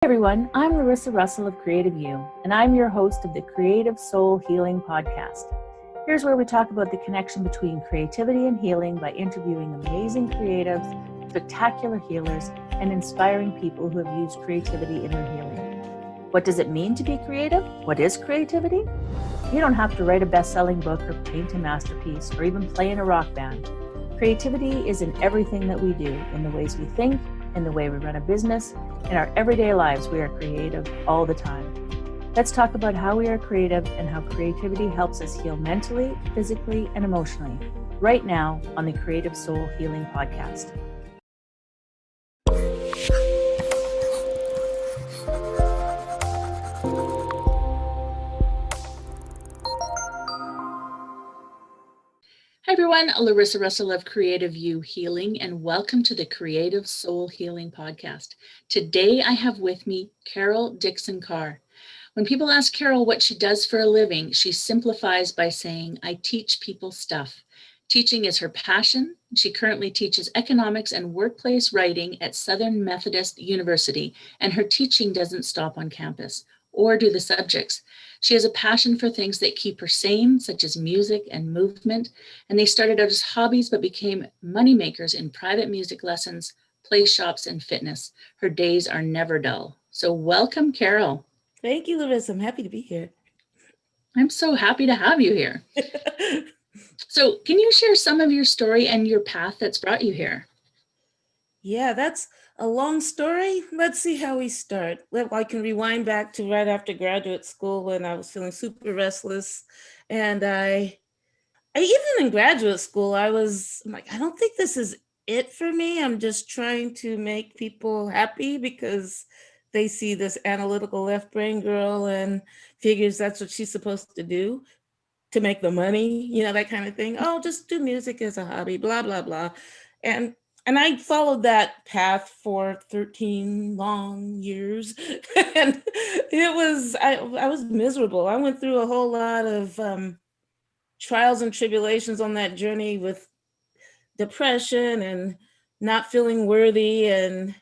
Everyone, I'm Larissa Russell of Creative You, and I'm your host of the Creative Soul Healing Podcast. Here's where we talk about the connection between creativity and healing by interviewing amazing creatives, spectacular healers, and inspiring people who have used creativity in their healing. What does it mean to be creative? What is creativity? You don't have to write a best-selling book or paint a masterpiece or even play in a rock band. Creativity is in everything that we do, in the ways we think, in the way we run a business. In our everyday lives, we are creative all the time. Let's talk about how we are creative and how creativity helps us heal mentally, physically, and emotionally, right now on the Creative Soul Healing Podcast. Hi everyone, Larissa Russell of Creative You Healing, and welcome to the Creative Soul Healing Podcast. Today I have with me Carol Dickson-Carr. When people ask Carol what she does for a living, she simplifies by saying, I teach people stuff. Teaching is her passion. She currently teaches economics and workplace writing at Southern Methodist University, and her teaching doesn't stop on campus, or do the subjects. She has a passion for things that keep her sane, such as music and movement, and they started out as hobbies but became moneymakers in private music lessons, play shops, and fitness. Her days are never dull. So welcome, Carol. Thank you, Larissa. I'm happy to be here. I'm so happy to have you here. So can you share some of your story and your path that's brought you here? Yeah, that's a long story. Let's see how we start. I can rewind back to right after graduate school when I was feeling super restless. And I even in graduate school, I'm like, I don't think this is it for me. I'm just trying to make people happy because they see this analytical left brain girl and figures that's what she's supposed to do to make the money, that kind of thing. Oh, just do music as a hobby, blah, blah, blah. And and I followed that path for 13 long years. And I was miserable. I went through a whole lot of trials and tribulations on that journey with depression and not feeling worthy and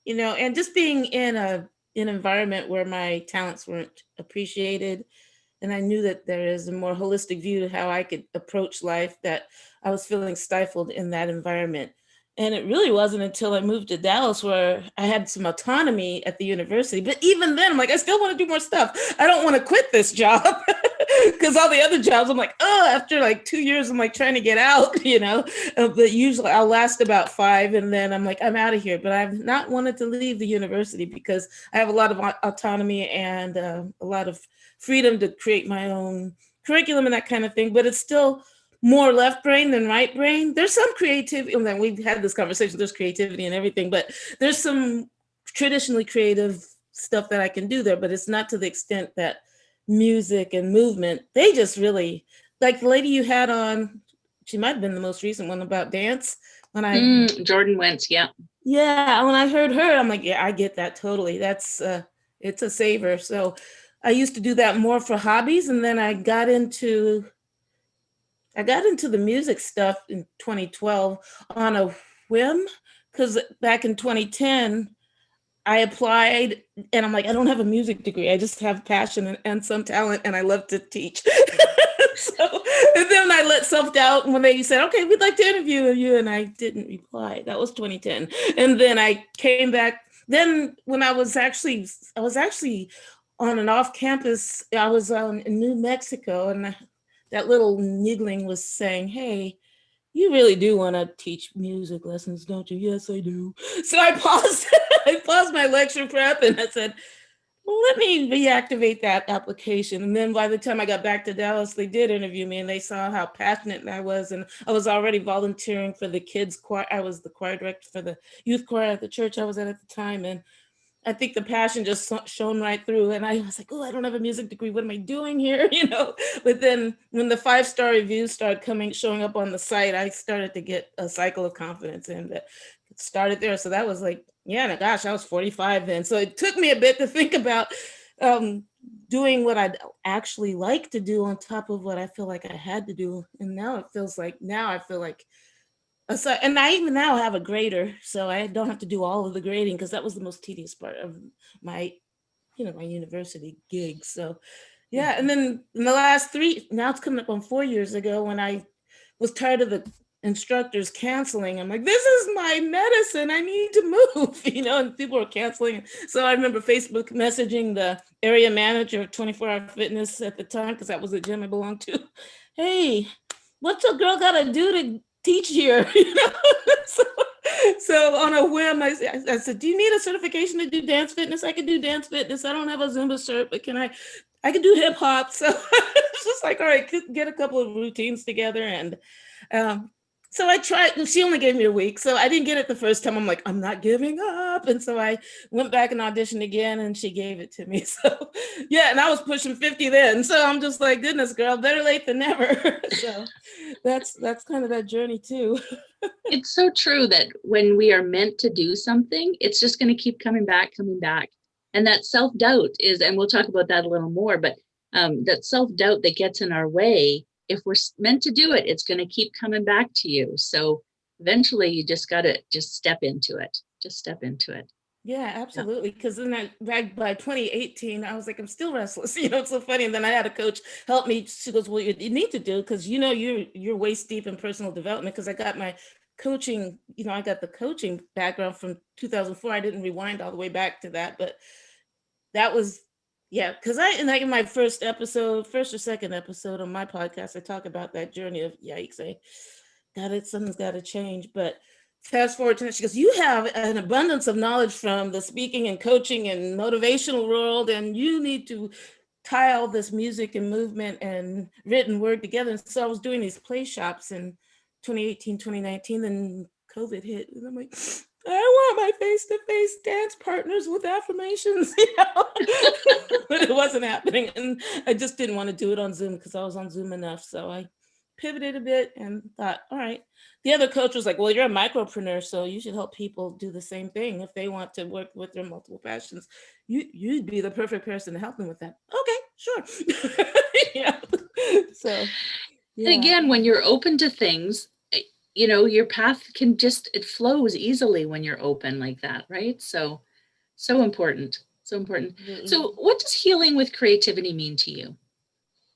just being in an environment where my talents weren't appreciated. And I knew that there is a more holistic view to how I could approach life, that I was feeling stifled in that environment. And it really wasn't until I moved to Dallas where I had some autonomy at the university. But even then, I'm like, I still want to do more stuff. I don't want to quit this job because all the other jobs, I'm like, oh, after like 2 years, I'm like trying to get out. But usually I'll last about 5 and then I'm like, I'm out of here. But I've not wanted to leave the university because I have a lot of autonomy and a lot of freedom to create my own curriculum and that kind of thing, but it's still more left brain than right brain. There's some creativity, and we've had this conversation, there's creativity and everything, but there's some traditionally creative stuff that I can do there, but it's not to the extent that music and movement, they just really, like the lady you had on, she might have been the most recent one about dance. Jordan Wentz, yeah. Yeah, when I heard her, I'm like, yeah, I get that totally. That's, it's a saver. So I used to do that more for hobbies, and then I got into the music stuff in 2012 on a whim, because back in 2010 I applied and I'm like, I don't have a music degree. I just have passion and some talent, and I love to teach. And then I let Selfdoubt when they said, okay, we'd like to interview you, and I didn't reply. That was 2010. And then I came back. Then when I was actually on an off campus, I was in New Mexico, and that little niggling was saying, hey, you really do want to teach music lessons, don't you? Yes, I do. So I paused. I paused my lecture prep and I said, well, let me reactivate that application. And then by the time I got back to Dallas, they did interview me and they saw how passionate I was. And I was already volunteering for the kids choir. I was the choir director for the youth choir at the church I was at the time. And I think the passion just shone right through. And I was like, oh, I don't have a music degree. What am I doing here? But then when the 5-star reviews started showing up on the site, I started to get a cycle of confidence in that. It started there. So that was like, yeah, gosh, I was 45 then. So it took me a bit to think about doing what I'd actually like to do on top of what I feel like I had to do. And now I feel like So, and I even now have a grader, so I don't have to do all of the grading because that was the most tedious part of my, my university gig. So, yeah. And then in the last now it's coming up on 4 years ago when I was tired of the instructors canceling. I'm like, this is my medicine. I need to move, and people were canceling. So I remember Facebook messaging the area manager of 24-hour fitness at the time, because that was the gym I belonged to. Hey, what's a girl got to do to teach here? So on a whim, I said, do you need a certification to do dance fitness? I can do dance fitness. I don't have a Zumba cert, but I can do hip hop. So it's just like, all right, get a couple of routines together. And so I tried, and she only gave me a week. So I didn't get it the first time. I'm like, I'm not giving up. And so I went back and auditioned again, and she gave it to me. So yeah, and I was pushing 50 then. So I'm just like, goodness, girl, better late than never. So that's kind of that journey too. It's so true that when we are meant to do something, it's just going to keep coming back. And that self-doubt is, and we'll talk about that a little more, but that self-doubt that gets in our way, if we're meant to do it, it's going to keep coming back to you. So eventually you just got to just step into it. Yeah, absolutely. Because then back by 2018, I was like, I'm still restless. It's so funny. And then I had a coach help me. She goes, well, you need to do, because you're waist deep in personal development. Because I got my coaching, I got the coaching background from 2004. I didn't rewind all the way back to that, but that was, yeah. Because in my first or second episode on my podcast, I talk about that journey of yikes. Something's got to change. But fast forward to, she goes, you have an abundance of knowledge from the speaking and coaching and motivational world, and you need to tie all this music and movement and written word together. And so I was doing these play shops in 2018, 2019, then COVID hit. And I'm like, I want my face-to-face dance partners with affirmations, but it wasn't happening. And I just didn't want to do it on Zoom because I was on Zoom enough. So I pivoted a bit and thought, all right. The other coach was like, well, you're a micropreneur, so you should help people do the same thing. If they want to work with their multiple passions, you'd be the perfect person to help them with that. Okay, sure. Yeah. So, yeah. And again, when you're open to things, your path it flows easily when you're open like that, right? So important. Mm-hmm. So what does healing with creativity mean to you?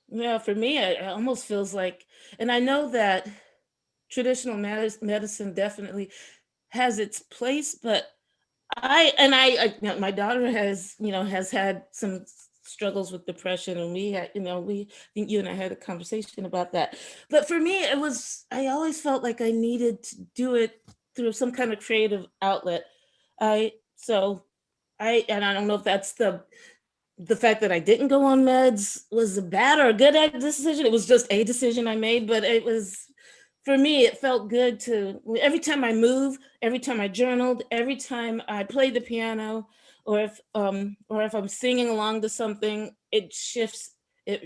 Yeah, for me, it almost feels like, and I know that traditional medicine definitely has its place, but my daughter has had some struggles with depression, and I think you and I had a conversation about that. But for me, I always felt like I needed to do it through some kind of creative outlet. And I don't know if that's the fact that I didn't go on meds was a bad or a good decision. It was just a decision I made, but for me, it felt good every time I move, every time I journaled, every time I played the piano, or if I'm singing along to something, it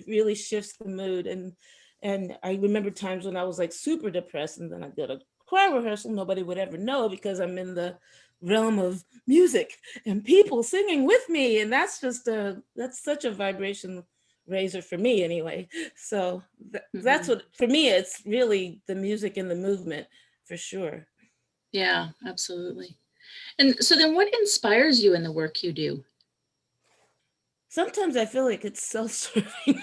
really shifts the mood. And I remember times when I was like super depressed, and then I'd go to choir rehearsal. Nobody would ever know because I'm in the realm of music and people singing with me. And that's such a vibration raiser for me anyway. So that's what, for me, it's really the music and the movement for sure. Yeah, absolutely. And so then what inspires you in the work you do? Sometimes I feel like it's self-serving.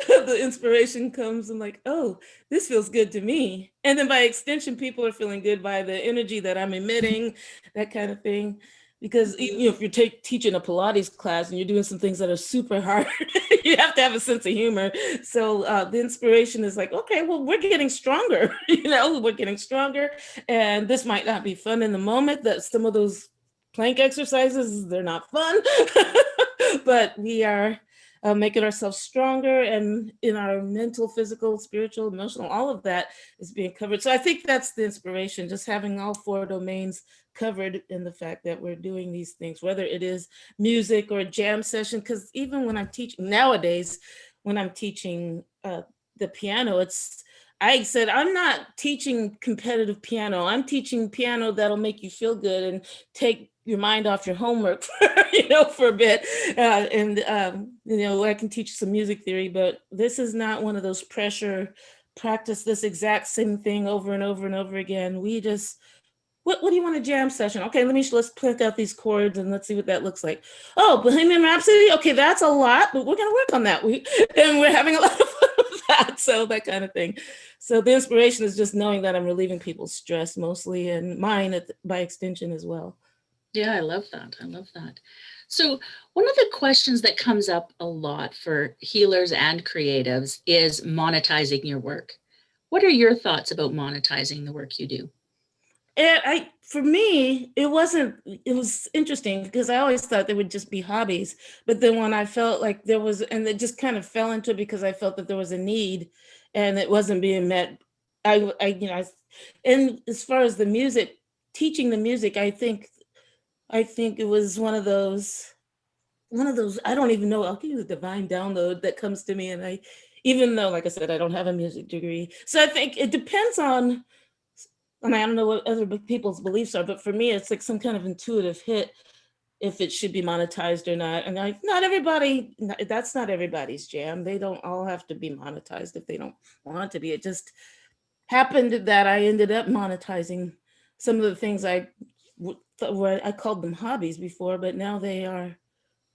The inspiration comes and like, oh, this feels good to me. And then by extension, people are feeling good by the energy that I'm emitting, that kind of thing. Because if you're teaching a Pilates class and you're doing some things that are super hard, you have to have a sense of humor. So the inspiration is like, okay, well, we're getting stronger. We're getting stronger. And this might not be fun in the moment, that some of those plank exercises, they're not fun. But we are making ourselves stronger, and in our mental, physical, spiritual, emotional, all of that is being covered. So I think that's the inspiration, just having all four domains covered in the fact that we're doing these things, whether it is music or a jam session. Because even when I'm teaching nowadays, when I'm teaching the piano, I said, I'm not teaching competitive piano. I'm teaching piano that'll make you feel good and take your mind off your homework for a bit. I can teach some music theory, but this is not one of those pressure practice this exact same thing over and over and over again. We just, what do you want a jam session? Okay, let's pick out these chords and let's see what that looks like. Oh, Bohemian Rhapsody. Okay, that's a lot, but we're gonna work on that. And we're having a lot of fun with that. So that kind of thing. So the inspiration is just knowing that I'm relieving people's stress mostly, and mine by extension as well. Yeah, I love that. I love that. So one of the questions that comes up a lot for healers and creatives is monetizing your work. What are your thoughts about monetizing the work you do? And for me, it was interesting because I always thought they would just be hobbies. But then when I felt like there was, and it just kind of fell into it because I felt that there was a need and it wasn't being met. And as far as the music, teaching the music, I think it was one of those, I don't even know, I'll give you the divine download that comes to me. And even though, like I said, I don't have a music degree. So I think it depends on, I mean, I don't know what other people's beliefs are, but for me, it's like some kind of intuitive hit if it should be monetized or not. And that's not everybody's jam. They don't all have to be monetized if they don't want to be. It just happened that I ended up monetizing some of the things I called them hobbies before, but now they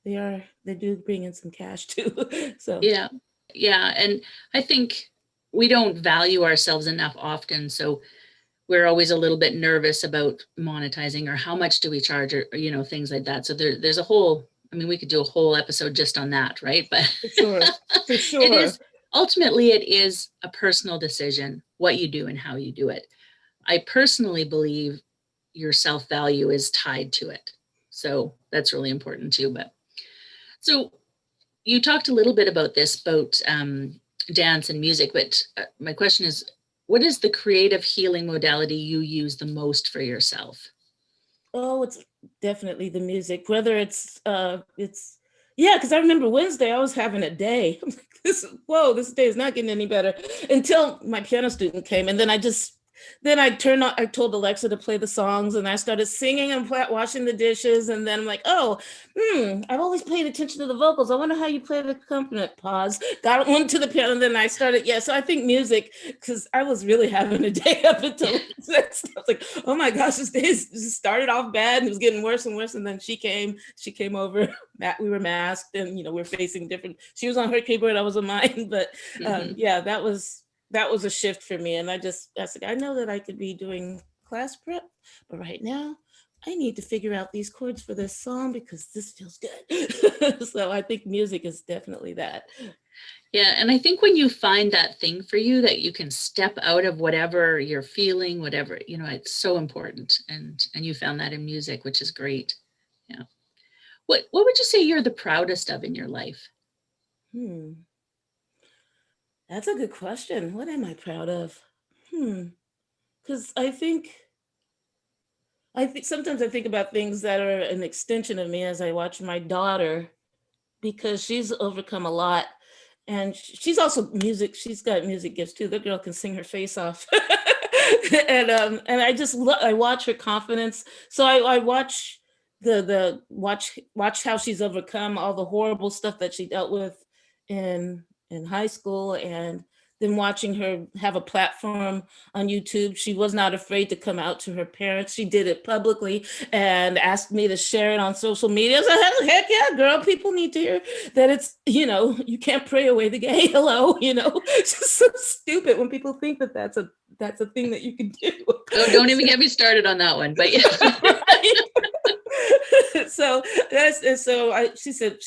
do bring in some cash too. So yeah. And I think we don't value ourselves enough often. So we're always a little bit nervous about monetizing, or how much do we charge, or things like that. So there's a whole, I mean, we could do a whole episode just on that, right? But for sure. Ultimately it is a personal decision, what you do and how you do it. I personally believe your self-value is tied to it. So that's really important too. But so you talked a little bit about this, about dance and music, but my question is, what is the creative healing modality you use the most for yourself? Oh, it's definitely the music, whether it's yeah, because I remember Wednesday I was having a day. I'm like, this day is not getting any better until my piano student came. And then I told Alexa to play the songs and I started singing and washing the dishes. And then I'm like, I've always paid attention to the vocals. I wonder how you play the accompaniment. Pause. Got one to the piano. And then I started. Yeah. So I think music, because I was really having a day up until I was like, oh my gosh, this day started off bad and it was getting worse and worse. And then she came over. We were masked and, we were facing different. She was on her keyboard. I was on mine. But yeah, that was a shift for me. And I said, I know that I could be doing class prep, but right now I need to figure out these chords for this song because this feels good. So I think music is definitely that. Yeah. And I think when you find that thing for you, that you can step out of whatever you're feeling, whatever, it's so important. And you found that in music, which is great. Yeah. What would you say you're the proudest of in your life? That's a good question. What am I proud of? Because I think sometimes I think about things that are an extension of me as I watch my daughter, because she's overcome a lot. And she's also she's got music gifts too. The girl can sing her face off. And I watch her confidence. So I watch watch how she's overcome all the horrible stuff that she dealt with in high school, and then watching her have a platform on YouTube. She was not afraid to come out to her parents. She did it publicly and asked me to share it on social media. So heck yeah, girl, people need to hear that it's, you can't pray away the gay. Hello, it's just so stupid when people think that that's a thing that you can do. Oh, don't even get me started on that one, but yeah. She said,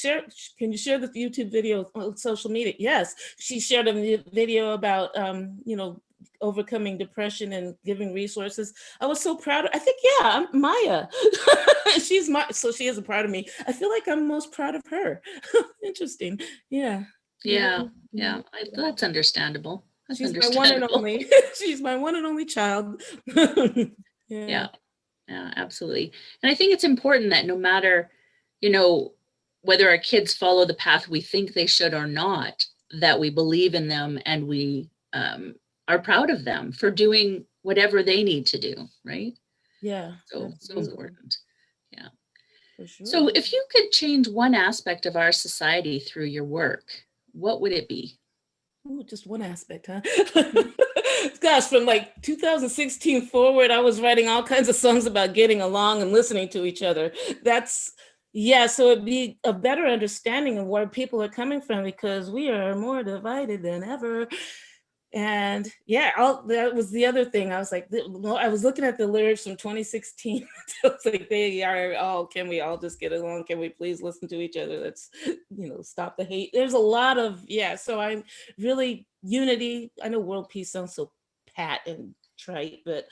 can you share the YouTube video on social media? Yes. She shared a video about, overcoming depression and giving resources. I was so proud. I think, yeah, I'm Maya. So she is a part of me. I feel like I'm most proud of her. Interesting. Yeah. Yeah. That's understandable. She's my one and only. She's my one and only child. Yeah, absolutely. And I think it's important that no matter, whether our kids follow the path we think they should or not, that we believe in them and we are proud of them for doing whatever they need to do, right? Yeah. So important. Yeah. For sure. So if you could change one aspect of our society through your work, what would it be? Ooh, just one aspect, huh? Gosh, from like 2016 forward, I was writing all kinds of songs about getting along and listening to each other. That's, yeah, so it'd be a better understanding of where people are coming from because we are more divided than ever. And yeah, that was the other thing. I was like, I was looking at the lyrics from 2016. I was like, they are all, can we all just get along? Can we please listen to each other? Let's, stop the hate. There's a lot of, yeah. So I'm really unity. I know world peace sounds so pat and trite, but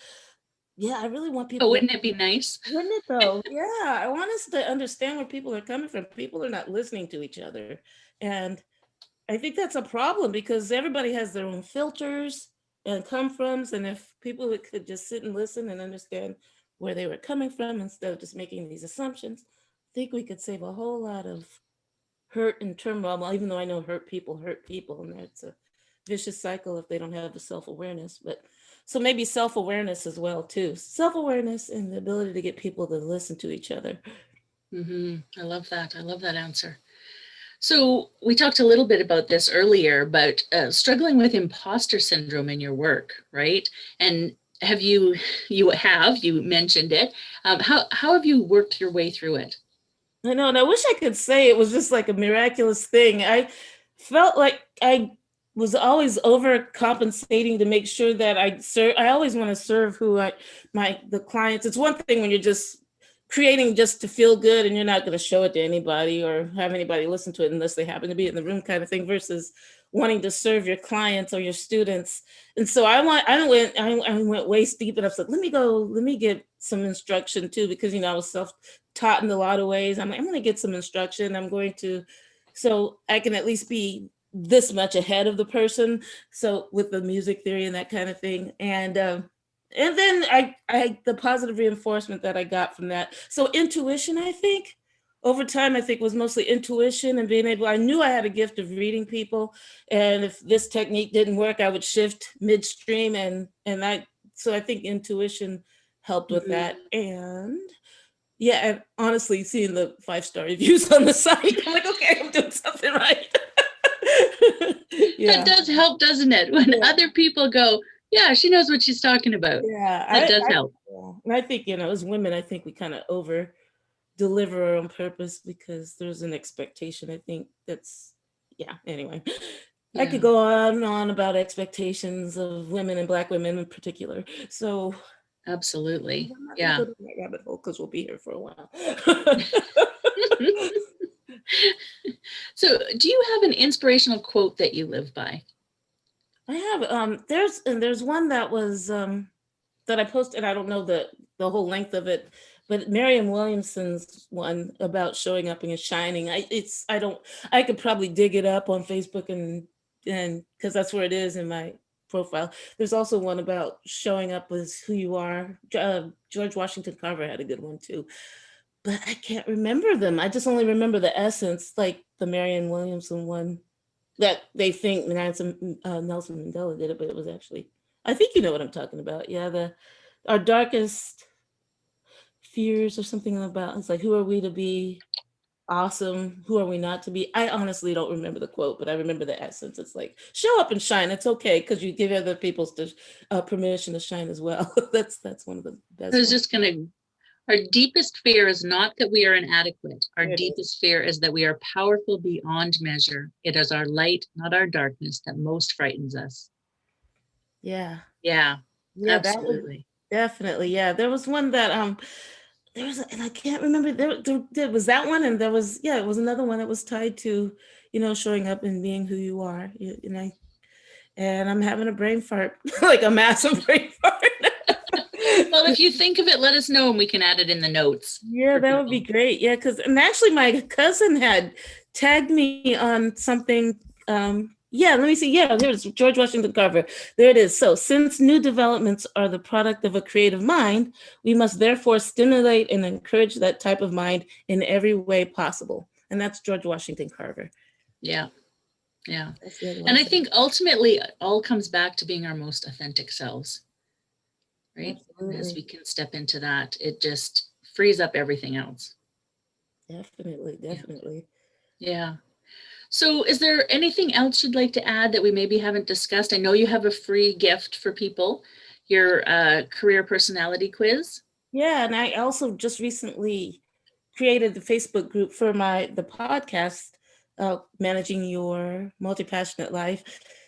yeah, I really want But people to, wouldn't it be nice? wouldn't it though? Yeah, I want us to understand where people are coming from. People are not listening to each other. And I think that's a problem because everybody has their own filters and come froms. And if people could just sit and listen and understand where they were coming from instead of just making these assumptions, I think we could save a whole lot of hurt and turmoil. Well, even though I know hurt people, and that's a vicious cycle if they don't have the self-awareness. But so maybe self-awareness as well too. Self-awareness and the ability to get people to listen to each other. I love that. I love that answer. So we talked a little bit about this earlier, but struggling with imposter syndrome in your work, right? And you mentioned it. How have you worked your way through it? I know, and I wish I could say it was just like a miraculous thing. I felt like I was always overcompensating to make sure that I serve. I always want to serve the clients. It's one thing when you're just creating just to feel good and you're not going to show it to anybody or have anybody listen to it unless they happen to be in the room kind of thing versus wanting to serve your clients or your students. And so I went waist deep and I was like, let me get some instruction too, because, I was self-taught in a lot of ways. I'm going to get some instruction. So I can at least be this much ahead of the person. So with the music theory and that kind of thing. And then I the positive reinforcement that I got from that. So intuition, I think, over time, I think was mostly intuition and I knew I had a gift of reading people. And if this technique didn't work, I would shift midstream. So I think intuition helped with that. And yeah, and honestly, seeing the 5-star reviews on the site, I'm like, okay, I'm doing something right. Yeah. That does help, doesn't it? When other people go, yeah, she knows what she's talking about. Yeah, that does help. Yeah. And I think, as women, I think we kind of over deliver on purpose because there's an expectation. I think that's, anyway. Yeah. I could go on and on about expectations of women and Black women in particular. So absolutely. I'm not gonna go down that rabbit hole because we'll be here for a while. So do you have an inspirational quote that you live by? I have, there's one that was, that I posted. I don't know the whole length of it, but Marianne Williamson's one about showing up and shining. I could probably dig it up on Facebook and because that's where it is in my profile. There's also one about showing up as who you are. George Washington Carver had a good one too, but I can't remember them. I just only remember the essence, like the Marianne Williamson one that they think Nelson Mandela did it, but it was actually, I think you know what I'm talking about. Yeah, our darkest fears or something about, it's like, who are we to be awesome? Who are we not to be? I honestly don't remember the quote, but I remember the essence. It's like, show up and shine. It's okay because you give other people permission to shine as well. That's one of the best. I was just going to, our deepest fear is not that we are inadequate. Our deepest fear is that we are powerful beyond measure. It is our light, not our darkness, that most frightens us. Yeah, absolutely. Definitely. Yeah. There was one that, and I can't remember, there was that one. And there was, it was another one that was tied to, showing up and being who you are. And I'm having a brain fart, like a massive brain fart. Well, if you think of it, let us know and we can add it in the notes. Yeah, that would be great. Yeah, and actually my cousin had tagged me on something. Let me see. Yeah, here's George Washington Carver. There it is. So since new developments are the product of a creative mind, we must therefore stimulate and encourage that type of mind in every way possible. And that's George Washington Carver. Yeah. And I think ultimately it all comes back to being our most authentic selves. Right? Absolutely. As we can step into that, it just frees up everything else. Definitely. Yeah. So is there anything else you'd like to add that we maybe haven't discussed? I know you have a free gift for people, your career personality quiz. Yeah, and I also just recently created the Facebook group for the podcast, Managing Your Multi-Passionate Life.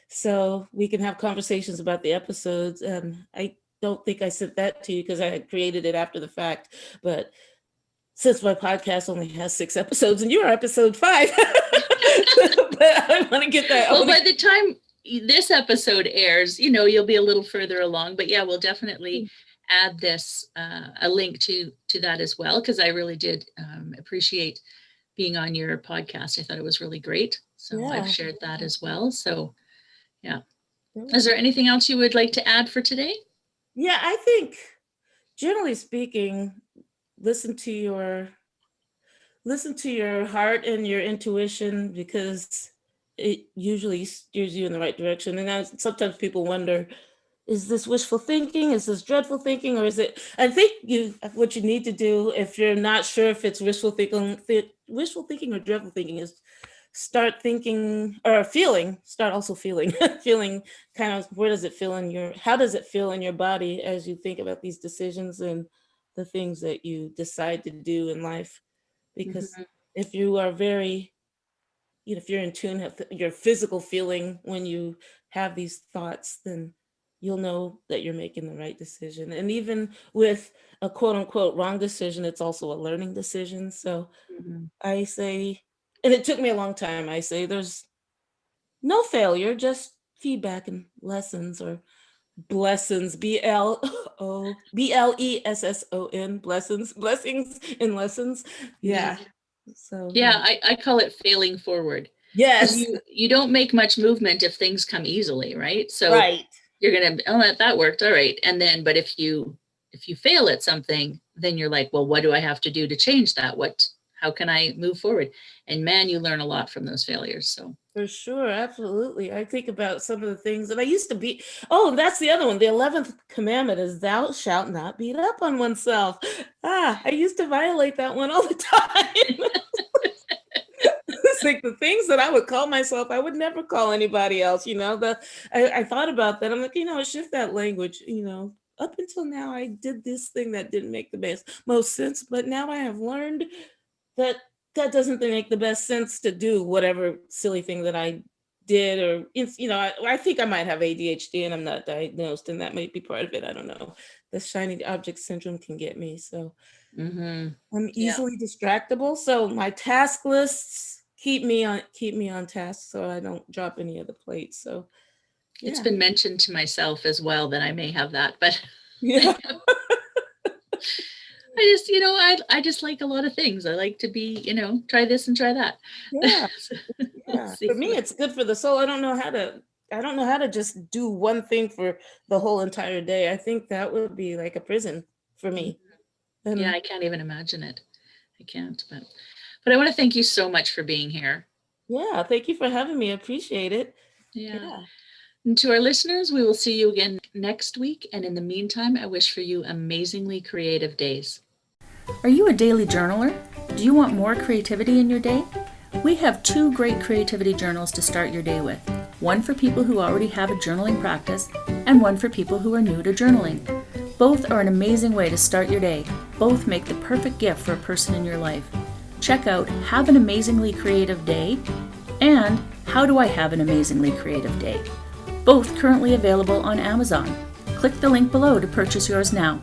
So we can have conversations about the episodes. And I don't think I sent that to you because I had created it after the fact. But since my podcast only has 6 episodes and you're episode 5, but I want to get that. Well, by the time this episode airs, you'll be a little further along. But yeah, we'll definitely add this a link to that as well, because I really did appreciate being on your podcast. I thought it was really great. So yeah. I've shared that as well. So yeah. Is there anything else you would like to add for today? Yeah, I think generally speaking, listen to your heart and your intuition, because it usually steers you in the right direction. And sometimes people wonder, is this wishful thinking? Is this dreadful thinking? Or is it, I think what you need to do if you're not sure if it's wishful thinking or dreadful thinking is start thinking or feeling, start also feeling, feeling kind of how does it feel in your body as you think about these decisions and the things that you decide to do in life. Because if you are if you're in tune with your physical feeling when you have these thoughts, then you'll know that you're making the right decision. And even with a quote unquote wrong decision, it's also a learning decision. So I say, and it took me a long time, I say there's no failure, just feedback and lessons, or blessings, blesson, blessings and lessons. Yeah. So yeah, I call it failing forward. Yes. You don't make much movement if things come easily, right? So right. You're gonna, that worked, all right. And then, but if you fail at something, then you're like, well, what do I have to do to change that? How can I move forward? And man, you learn a lot from those failures. So for sure, absolutely. I think about some of the things that I used to be. Oh, that's the other one. The 11th commandment is thou shalt not beat up on oneself. I used to violate that one all the time. It's like the things that I would call myself, I would never call anybody else. I thought about that. I'm like, shift that language. Up until now, I did this thing that didn't make the most sense, but now I have learned that doesn't make the best sense to do whatever silly thing that I did, or I think I might have ADHD and I'm not diagnosed, and that might be part of it. I don't know. The shiny object syndrome can get me, so I'm easily distractible. So my task lists keep me on task, so I don't drop any of the plates. So it's been mentioned to myself as well that I may have that, but yeah. I just like a lot of things. I like to be, try this and try that. Yeah. Yeah. For me, it's good for the soul. I don't know how to just do one thing for the whole entire day. I think that would be like a prison for me. Yeah, I can't even imagine it. I can't, but I want to thank you so much for being here. Yeah, thank you for having me. I appreciate it. Yeah. And to our listeners, we will see you again next week. And in the meantime, I wish for you amazingly creative days. Are you a daily journaler? Do you want more creativity in your day? We have 2 great creativity journals to start your day with. One for people who already have a journaling practice, and one for people who are new to journaling. Both are an amazing way to start your day. Both make the perfect gift for a person in your life. Check out Have an Amazingly Creative Day and How Do I Have an Amazingly Creative Day? Both currently available on Amazon. Click the link below to purchase yours now.